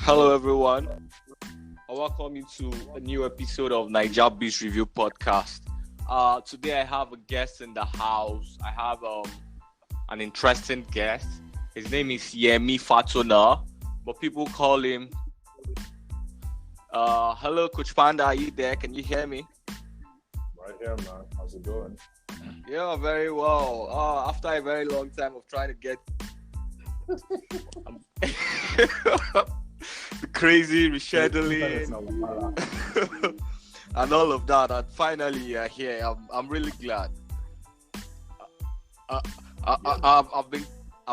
Hello, everyone. I welcome you to a new episode of Naija Biz Review Podcast. Today, I have a guest in the house. I have an interesting guest. His name is Yemi Fatima, but people call him. Hello, Coach Panda. Are you there? Can you hear me? Right here, man. How's it going? Yeah, very well. After a very long time of trying to get the crazy rescheduling and all of that, and finally you're here. I'm really glad. I've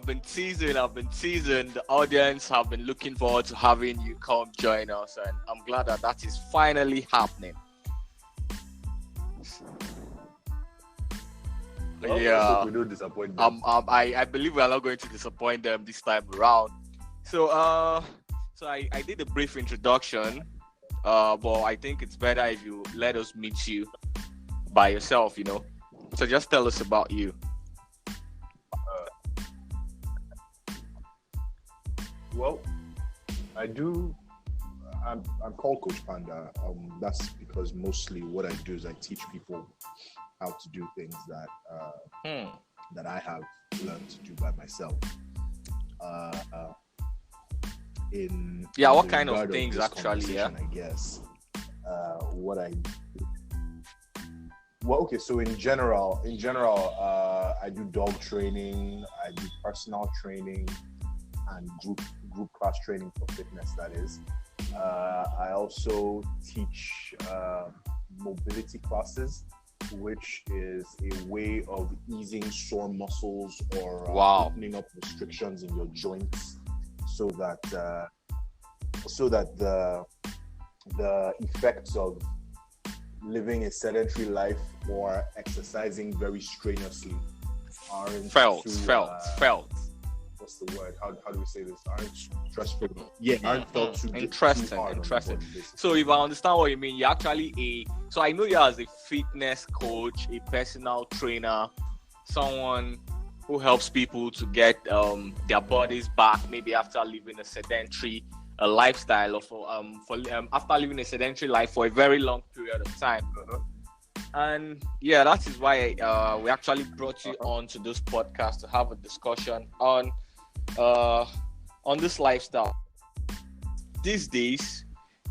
been teasing. The audience have been looking forward to having you come join us, and I'm glad that is finally happening. Well, Yeah, we don't disappoint them. I believe we are not going to disappoint them this time around. So I did a brief introduction, but I think it's better if you let us meet you by yourself, So just tell us about you. Well, I'm called Coach Panda. That's because mostly what I do is I teach people how to do things that I have learned to do by myself. What kind of things actually? Yeah, I guess what I. Well, okay. So in general, I do dog training. I do personal training and group class training for fitness. That is. I also teach mobility classes, which is a way of easing sore muscles or opening up restrictions in your joints, so that the effects of living a sedentary life or exercising very strenuously aren't felt. What's the word? How do we say this? Aren't stressful. Yeah, aren't felt too interesting. Too hard on the body, So if I understand what you mean, you're actually so I know you as a fitness coach, a personal trainer, someone who helps people to get their bodies back, maybe after living a sedentary lifestyle, or after living a sedentary life for a very long period of time. And yeah, that is why we actually brought you on to this podcast to have a discussion on this lifestyle. These days,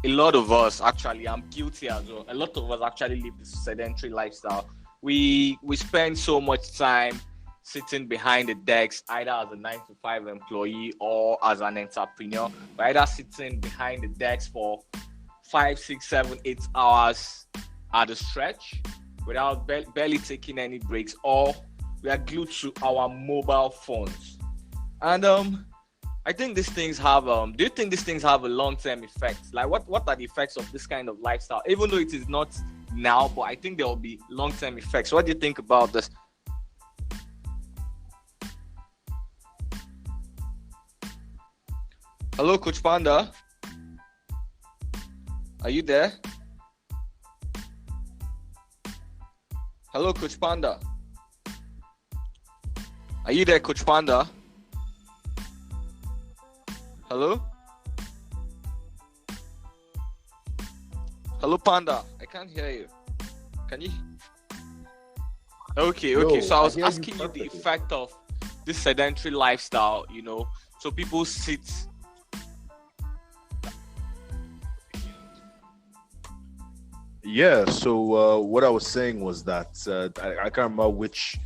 a lot of us actually, I'm guilty as well, a lot of us actually live this sedentary lifestyle. We spend so much time sitting behind the desk, either as a 9-to-5 employee or as an entrepreneur. We're either sitting behind the desk for 5, 6, 7, 8 hours at a stretch without barely taking any breaks, or we are glued to our mobile phones. And I think these things have do you think these things have a long-term effect? Like what are the effects of this kind of lifestyle? Even though it is not now, but I think there will be long-term effects. What do you think about this? Hello, Coach Panda. Are you there? Hello, Coach Panda. Are you there, Coach Panda? Hello? Hello, Panda. I can't hear you. Can you? Okay. So I was asking you the effect of this sedentary lifestyle, So people sit. Yeah, so what I was saying was that I can't remember which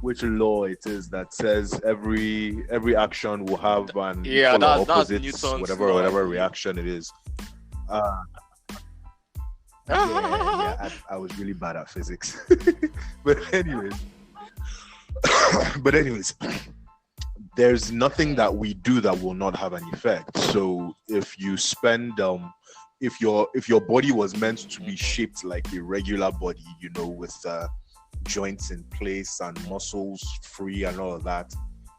law it is that says every action will have an equal or opposite whatever reaction it is. I was really bad at physics. but anyways, there's nothing that we do that will not have an effect. So if you spend if your body was meant to be shaped like a regular body, with joints in place and muscles free and all of that,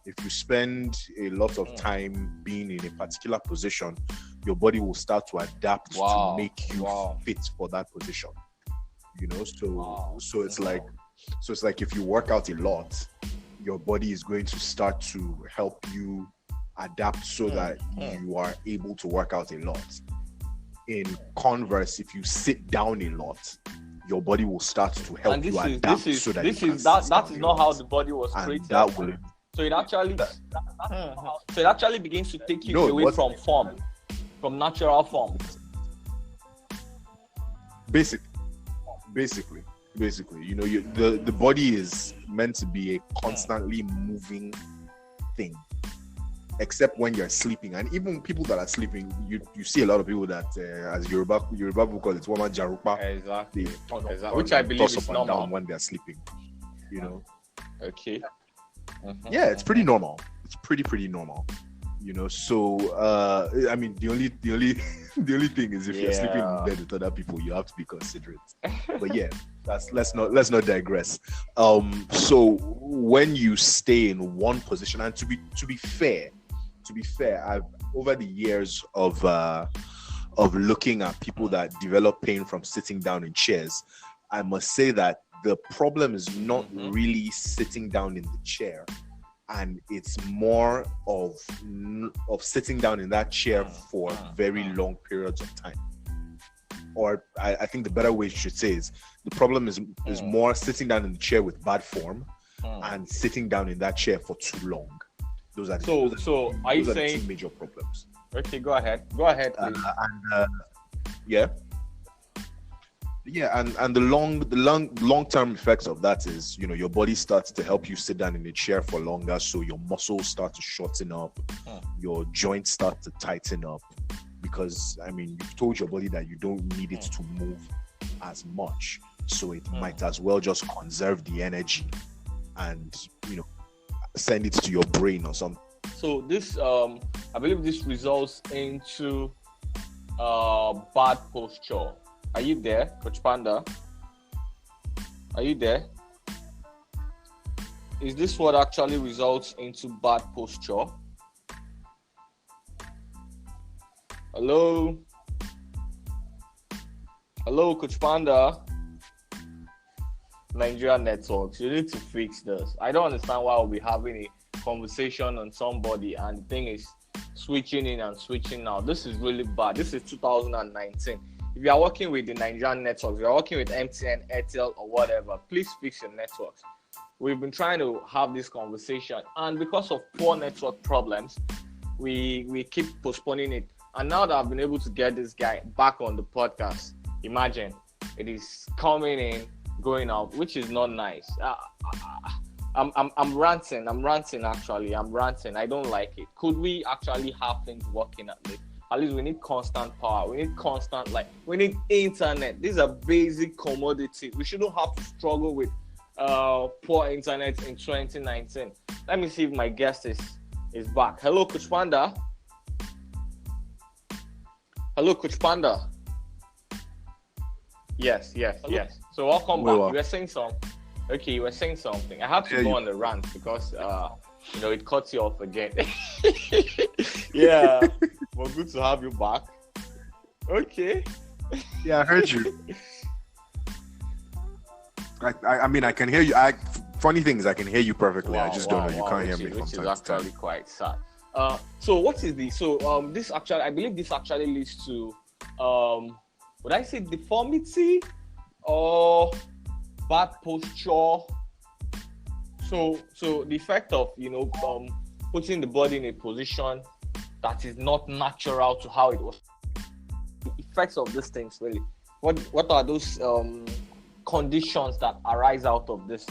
if you spend a lot of time being in a particular position, your body will start to adapt to make you fit for that position. So it's like if you work out a lot, your body is going to start to help you adapt so that you are able to work out a lot. In converse, if you sit down a lot, your body will start to help you adapt so that that is not how the body was created. So it actually begins to take you away from form, from natural form. Basically, the body is meant to be a constantly moving thing, except when you're sleeping. And even people that are sleeping, you see a lot of people that, as Yoruba people call it, woman jarupa. Exactly. Which I believe is normal when they're sleeping. Okay. Yeah, it's pretty normal. It's pretty normal. So I mean, the only thing is if you're sleeping in bed with other people, you have to be considerate. But yeah, let's not digress. So when you stay in one position, and to be fair, I've over the years of looking at people that develop pain from sitting down in chairs, I must say that the problem is not really sitting down in the chair, and it's more of sitting down in that chair for very long periods of time. Or I think the better way you should say is the problem is more sitting down in the chair with bad form and sitting down in that chair for too long. Those are so are you saying the two major problems? Okay, go ahead, please. And the long-term effects of that is, your body starts to help you sit down in a chair for longer, so your muscles start to shorten up, your joints start to tighten up, because I mean, you've told your body that you don't need it to move as much, so it might as well just conserve the energy and send it to your brain or something. So this I believe this results into bad posture. Are you there, Coach Panda? Are you there? Is this what actually results into bad posture? Hello, Coach Panda. Nigeria networks, you need to fix this. I don't understand why we're having a conversation on somebody and the thing is switching in and switching out. This is really bad. This is 2019. If you are working with the Nigerian networks, if you are working with MTN, Airtel, or whatever, please fix your networks. We've been trying to have this conversation, and because of poor network problems, we keep postponing it. And now that I've been able to get this guy back on the podcast, imagine it is coming in, going out, which is not nice. I'm ranting. Actually, I'm ranting. I don't like it. Could we actually have things working at least? At least we need constant power. We need we need internet. These are basic commodity. We shouldn't have to struggle with poor internet in 2019. Let me see if my guest is back. Hello, Coach Panda. Hello, Coach Panda. Yes. So welcome back. You were saying something. Okay, you were saying something. I had to go on the rant because it cuts you off again. Yeah. Well, good to have you back. Okay. Yeah, I heard you. I mean, I can hear you. Funny thing is, I can hear you perfectly. I just don't know. You can't hear me from time to time. Which is actually quite sad. So what is this? So this actually, I believe this actually leads to would I say deformity or bad posture? So the effect of putting the body in a position that is not natural to how it was. The effects of these things, really. What are those conditions that arise out of this?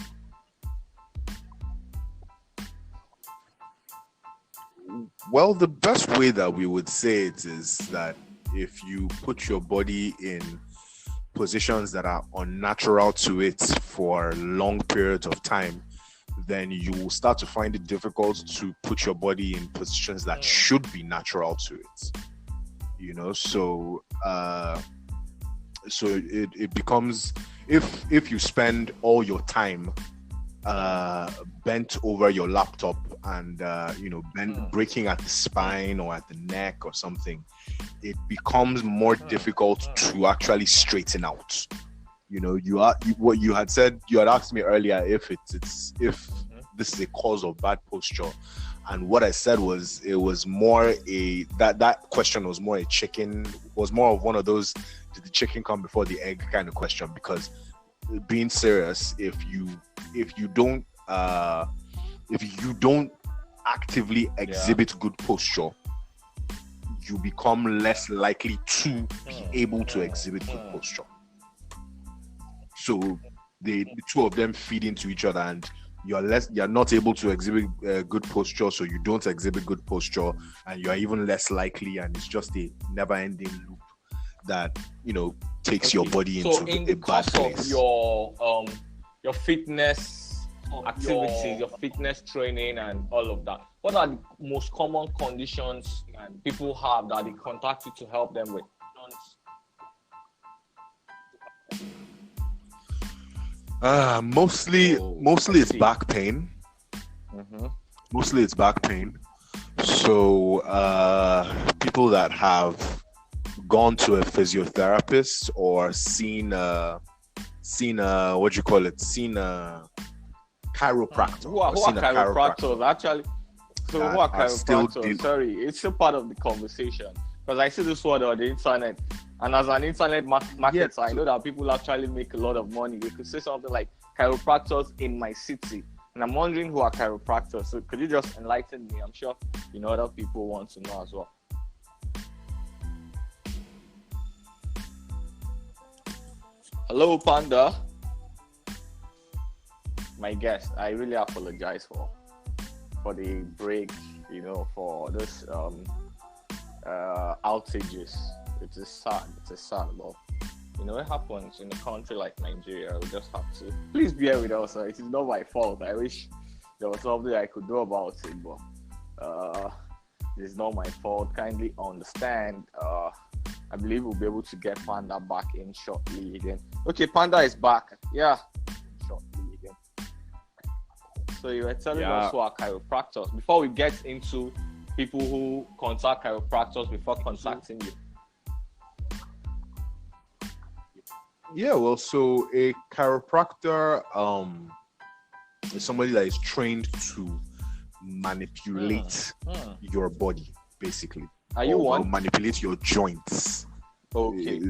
Well, the best way that we would say it is that if you put your body in positions that are unnatural to it for long periods of time, then you will start to find it difficult to put your body in positions that should be natural to it. So it becomes, if you spend all your time bent over your laptop and breaking at the spine or at the neck or something, it becomes more difficult to actually straighten out. What you had said, you had asked me earlier if this is a cause of bad posture, And what I said was, it was more that question was more was more of one of those, did the chicken come before the egg kind of question, because being serious, if you don't actively exhibit good posture, you become less likely to be able to exhibit good posture. So the two of them feed into each other, and you're not able to exhibit good posture, so you don't exhibit good posture, and you're even less likely, and it's just a never-ending loop that takes your body into a bad place. Of your fitness activities, your fitness training, and all of that, what are the most common conditions people have that they contact you to help them with? Mostly it's back pain. Mostly it's back pain. So people that have gone to a physiotherapist or seen a chiropractor. Who are chiropractors actually? So who are chiropractors? Sorry, it's a part of the conversation, because I see this word on the internet, and as an internet marketer, I know that people actually make a lot of money. We could say something like chiropractors in my city, and I'm wondering who are chiropractors. So could you just enlighten me? I'm sure other people want to know as well. Hello, Panda. My guest, I really apologize for the break, for this outages. It is sad, but it happens in a country like Nigeria. We just have to, please bear with us. It is not my fault. I wish there was something I could do about it, but it is not my fault. Kindly understand. I believe we'll be able to get Panda back in shortly again. Okay, Panda is back. Yeah, shortly again. So you were telling us who are chiropractors. Before we get into people who contact chiropractors before contacting you. Yeah, well, so a chiropractor is somebody that is trained to manipulate your body, basically. Are you one? Manipulate your joints. Okay.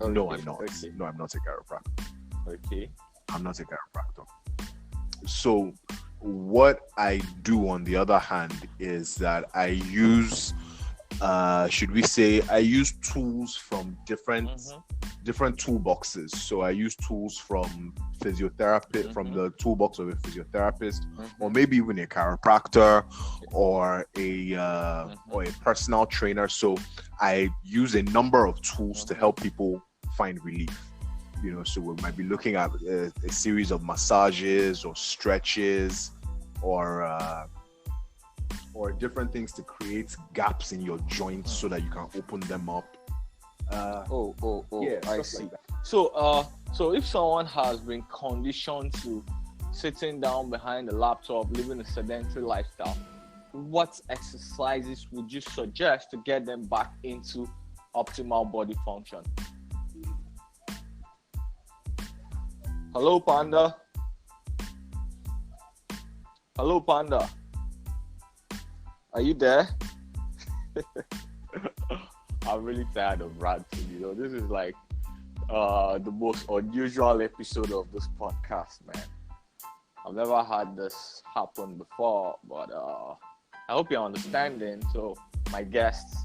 No, I'm not. Okay. No, I'm not a chiropractor. Okay. I'm not a chiropractor. So what I do, on the other hand, is that I use tools from different toolboxes. So I use tools from physiotherapy, from the toolbox of a physiotherapist, or maybe even a chiropractor, or a personal trainer. So I use a number of tools to help people find relief. So we might be looking at a series of massages or stretches, or different things to create gaps in your joints so that you can open them up. Yeah, I see. Like, so if someone has been conditioned to sitting down behind a laptop, living a sedentary lifestyle, what exercises would you suggest to get them back into optimal body function? Hello, Panda. Hello, Panda. Are you there? I'm really tired of ranting. This is like the most unusual episode of this podcast, man. I've never had this happen before, but I hope you're understanding. So, my guests,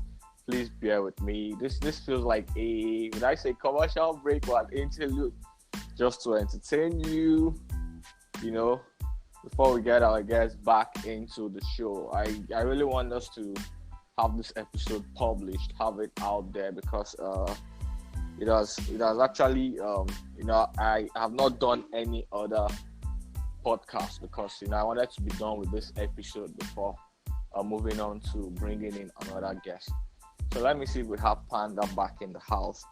please bear with me. This feels like would I say commercial break or an interlude, just to entertain you, before we get our guests back into the show. I really want us to have this episode published, have it out there, because it has actually I have not done any other podcast, because I wanted to be done with this episode before moving on to bringing in another guest. So let me see if we have Panda back in the house.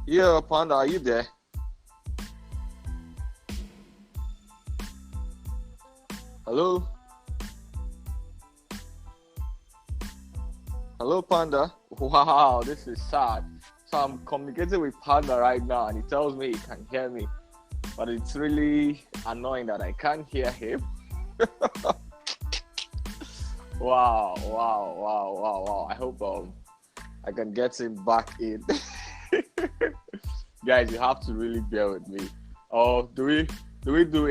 Yeah, Panda, are you there? Hello? Hello, Panda. Wow, this is sad. So I'm communicating with Panda right now, and he tells me he can hear me, but it's really annoying that I can't hear him. Wow. I hope I can get him back in. Guys, you have to really bear with me. Oh, do we do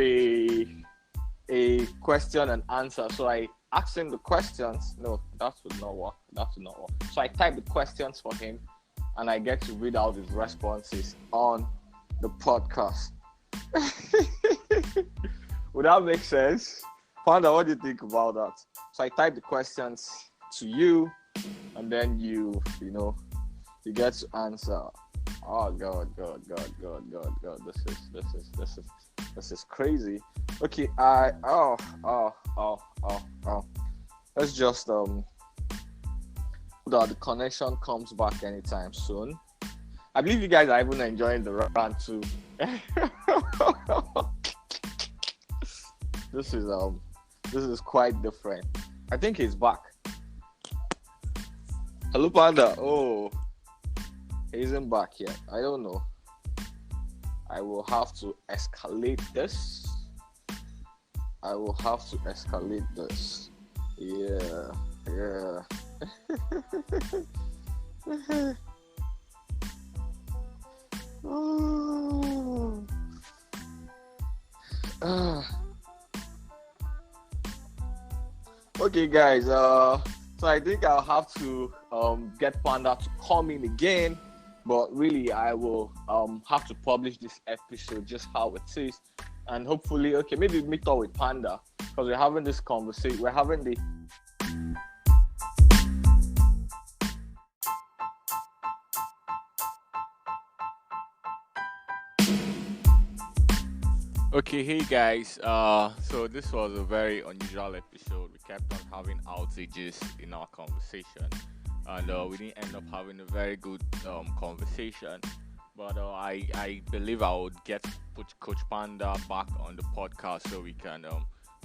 a question and answer? So I asked him the questions. No, that would not work. So I type the questions for him, and I get to read out his responses on the podcast. Would that make sense? Panda, what do you think about that? So I type the questions to you, and then you get to answer. Oh God. This is crazy. Okay, let's just that the connection comes back anytime soon. I believe you guys are even enjoying the rant too. This is quite different. I think he's back. Hello, Panda. Oh, he isn't back yet. I don't know. I will have to escalate this. Yeah. Okay, guys. So I think I'll have to get Panda to come in again, but really I will have to publish this episode just how it is, and hopefully, maybe meet up with Panda because we're having this conversation. We're having the Okay, hey guys. So this was a very unusual episode. We kept on having outages in our conversation, and we didn't end up having a very good conversation. But I believe I would put Coach Panda back on the podcast so we can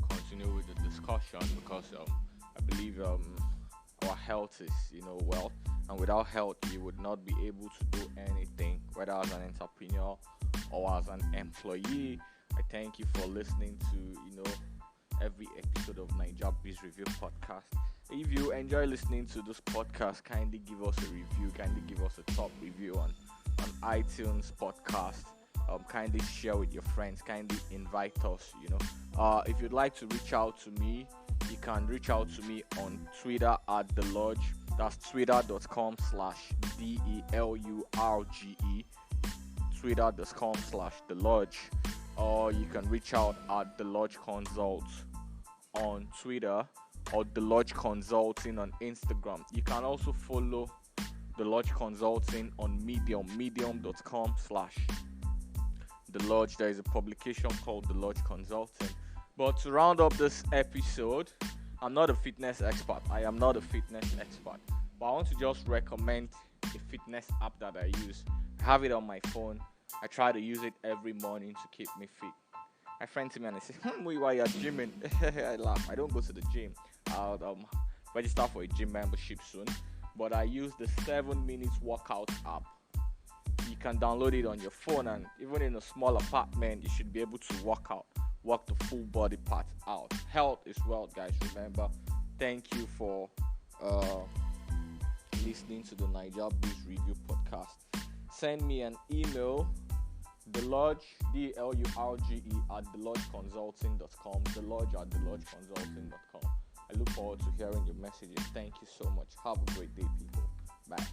continue with the discussion, because I believe our health is wealth, and without health you would not be able to do anything, whether as an entrepreneur or as an employee. I thank you for listening to every episode of Naija Biz Review Podcast. If you enjoy listening to this podcast, kindly give us a review, kindly give us a top review on iTunes podcast. Kindly share with your friends, kindly invite us. If you'd like to reach out to me, you can reach out to me on Twitter at The Lodge. That's twitter.com/DELURGE, twitter.com/The Lodge. Or you can reach out at The Lodge Consult on Twitter, or The Lodge Consulting on Instagram. You can also follow The Lodge Consulting on medium.com/The Lodge. There is a publication called The Lodge Consulting. But to round up this episode, I'm not a fitness expert. I am not a fitness expert. But I want to just recommend a fitness app that I use. I have it on my phone. I try to use it every morning to keep me fit. My friend to me and I say, why you're gymming? I laugh. I don't go to the gym. I'll register for a gym membership soon. But I use the 7 minutes workout app. You can download it on your phone, and even in a small apartment, you should be able to work the full body part out. Health is wealth, guys. Remember. Thank you for listening to the Naija Biz Review Podcast. Send me an email, thelodge, DLURGE @thelodgeconsulting.com, thelodge@thelodgeconsulting.com. I look forward to hearing your messages. Thank you so much. Have a great day, people. Bye.